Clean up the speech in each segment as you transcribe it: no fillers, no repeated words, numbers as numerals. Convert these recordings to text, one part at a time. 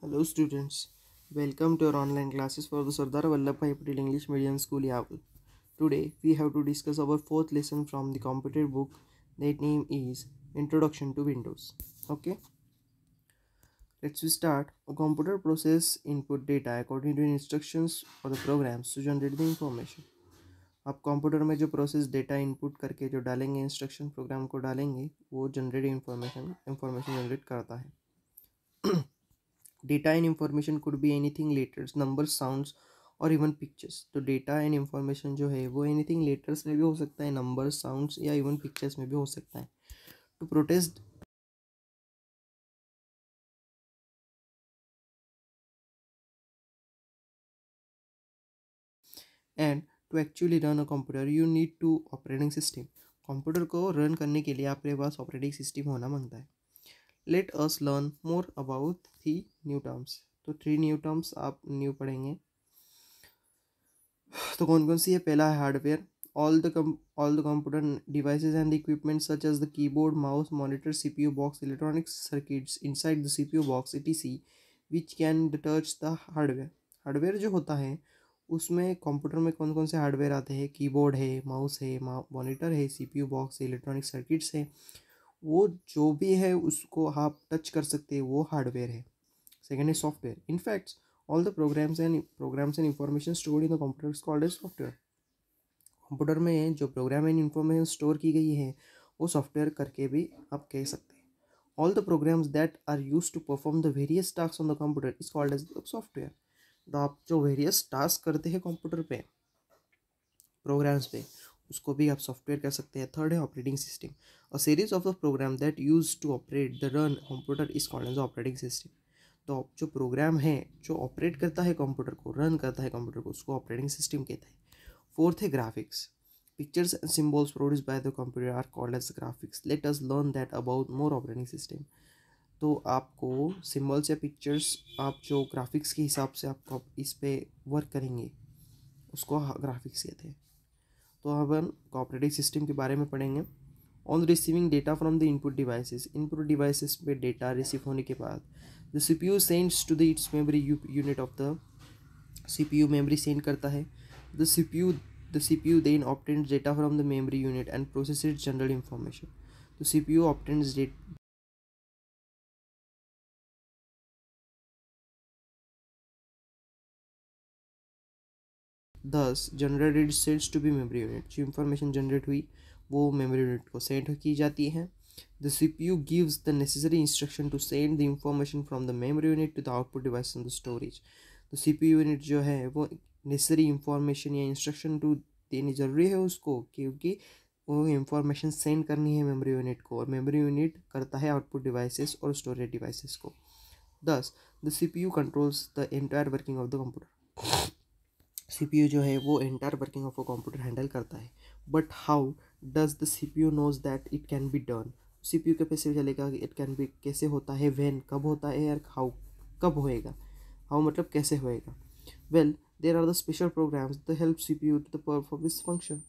Hello students, welcome to our online classes for the Sardar Vallabhbhai Patel English Medium School Yaval. Today we have to discuss our fourth lesson from the computer book. That name is Introduction to Windows. Okay, let's start. A computer process input data according to instructions for the programs to generate the information. आप computer में जो process data input करके जो डालेंगे instruction programme को डालेंगे वो generate information generate करता है. Data and information could be anything letters, numbers, sounds और इवन पिक्चर्स. तो डेटा एंड इंफॉर्मेशन जो है वो एनीथिंग लेटर्स में भी हो सकता है, नंबर्स, साउंड्स या इवन पिक्चर्स में भी हो सकता है. To protest and to actually run a computer you need to operating system. Computer को रन करने के लिए आपके पास ऑपरेटिंग सिस्टम होना मांगता है. Let us learn more about three new terms. तो थ्री न्यू टर्म्स आप न्यू पढ़ेंगे. तो कौन कौन सी है? पहला है hardware. All the computer devices and the equipment such as the keyboard, mouse, monitor, CPU box, electronic circuits inside the CPU box etc which can touch the hardware. Hardware जो होता है उसमें कंप्यूटर में कौन कौन से हार्डवेयर आते हैं? कीबोर्ड है, माउस है, मॉनिटर है, सीपीयू बॉक्स है, इलेक्ट्रॉनिक सर्किट्स है. वो जो भी है उसको आप टच कर सकते हैं, वो हार्डवेयर है. सेकेंड है software. In fact all the programs and information stored in the computer is called as software. Computer में जो प्रोग्राम एंड इंफॉर्मेशन स्टोर की गई है वो सॉफ्टवेयर करके भी आप कह सकते हैं. All the programs that are use to perform the various task on the computer is called as software. तो आप जो वेरियस टास्क करते हैं कंप्यूटर पे, प्रोग्राम्स पे, उसको भी आप सॉफ्टवेयर कर सकते हैं. थर्ड है operating system. A series of the program that use to operate the run computer is called as operating system. तो जो प्रोग्राम है जो ऑपरेट करता है कंप्यूटर को, रन करता है कंप्यूटर को, उसको ऑपरेटिंग सिस्टम कहते हैं. फोर्थ है graphics. Pictures and symbols produced by the computer are called as graphics. Let us learn that about more operating system. तो आपको सिम्बल्स या पिक्चर्स आप जो ग्राफिक्स के हिसाब से आपको इस पे वर्क करेंगे उसको ग्राफिक्स कहते हैं. तो अब हम ऑपरेटिंग सिस्टम के बारे में पढ़ेंगे. On receiving data from the input devices पे डेटा रिसीव होने के बाद the CPU sends to the its memory unit of the CPU memory send करता है. The CPU then obtains data from the memory unit and processes general information. The CPU obtains data. Thus, generated sends to be memory unit. जो information generate हुई वो memory unit को send की जाती है. The CPU gives the necessary instruction to send the information from the memory unit to the output device on the storage. तो CPU unit जो है वो necessary information या instruction to देनी ज़रूरी है उसको, क्योंकि वो इंफॉर्मेशन सेंड करनी है मेमोरी यूनिट को, और मेमोरी यूनिट करता है आउटपुट डिवाइसेस और स्टोरेज डिवाइसेस को. Thus the CPU controls the entire working of the computer. CPU जो है वो entire working of a computer handle करता है. But how does the CPU knows that it can be done. CPU के कैसे चलेगा कि इट कैन बी कैसे होता है, व्हेन कब होता है, और हाउ कब होएगा. हाउ मतलब कैसे होएगा. Well there are the special programs the help CPU to the perform this function.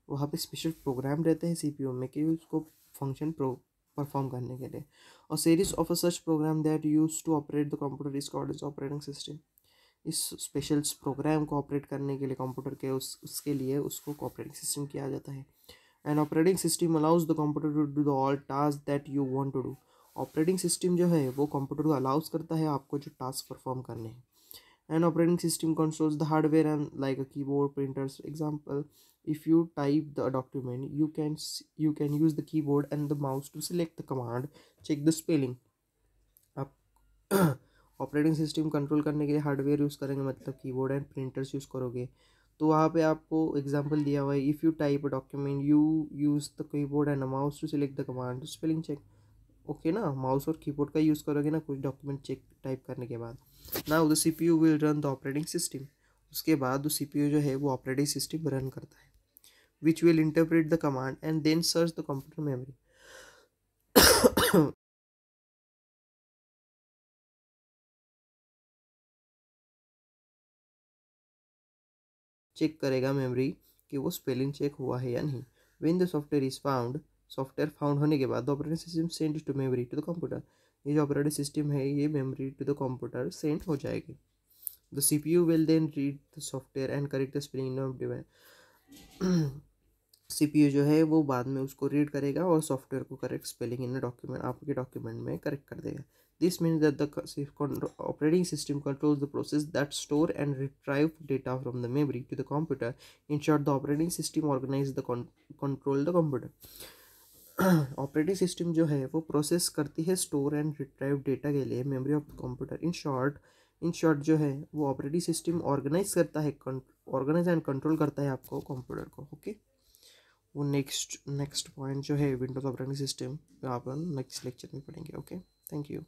वहाँ पे स्पेशल प्रोग्राम रहते हैं सीपीयू में कि उसको फंक्शन परफॉर्म करने के लिए. और series of a such program that use to operate the computer is called as operating system. इस स्पेशल प्रोग्राम को ऑपरेट करने के लिए कंप्यूटर के उसके लिए उसको ऑपरेटिंग सिस्टम किया जाता है. And operating system allows the computer to do the all task that you want to do. Operating system जो है वो कंप्यूटर को अलाउज करता है आपको जो टास्क परफॉर्म करने हैं. An operating system controls the hardware and like a keyboard, printers. Example, if you type the document, you can use the keyboard and the mouse to select the command, check the spelling. आप operating system control करने के लिए hardware use करेंगे, मतलब keyboard and printers use करोगे. तो वहाँ पे आपको एग्जांपल दिया हुआ है, if you type a document you use the keyboard and a mouse to select the command spelling check. Okay ना, माउस और कीबोर्ड का यूज़ करोगे ना कुछ डॉक्यूमेंट चेक टाइप करने के बाद. Now the CPU will run the operating system. उसके बाद सीपीयू जो है वो ऑपरेटिंग सिस्टम रन करता है, which will interpret the command and then search the computer memory. Check करेगा मेमोरी कि वो स्पेलिंग चेक हुआ है या नहीं. When the software is found, software found होने के बाद the operating system send to memory to the computer. ये जो ऑपरेटिंग सिस्टम है ये memory to the computer send हो जाएगी। The CPU will then read the software and correct the spelling of device. CPU जो है वो बाद में उसको रीड करेगा और सॉफ्टवेयर को करेक्ट स्पेलिंग इन डॉक्यूमेंट, आपके डॉक्यूमेंट में करेक्ट कर देगा। This means that the operating system controls the process that store and retrieve data from the memory to the computer. In short the operating system organise the control the computer. Operating system जो है वो process करती है store and retrieve data के लिए memory of the computer. In short जो है वो ऑपरेटिंग सिस्टम ऑर्गेनाइज करता है, ऑर्गेनाइज एंड कंट्रोल करता है आपको कंप्यूटर को। ओके, वो नेक्स्ट पॉइंट जो है विंडोज ऑपरेटिंग सिस्टम, आप नेक्स्ट लेक्चर में पढ़ेंगे। Okay, thank you.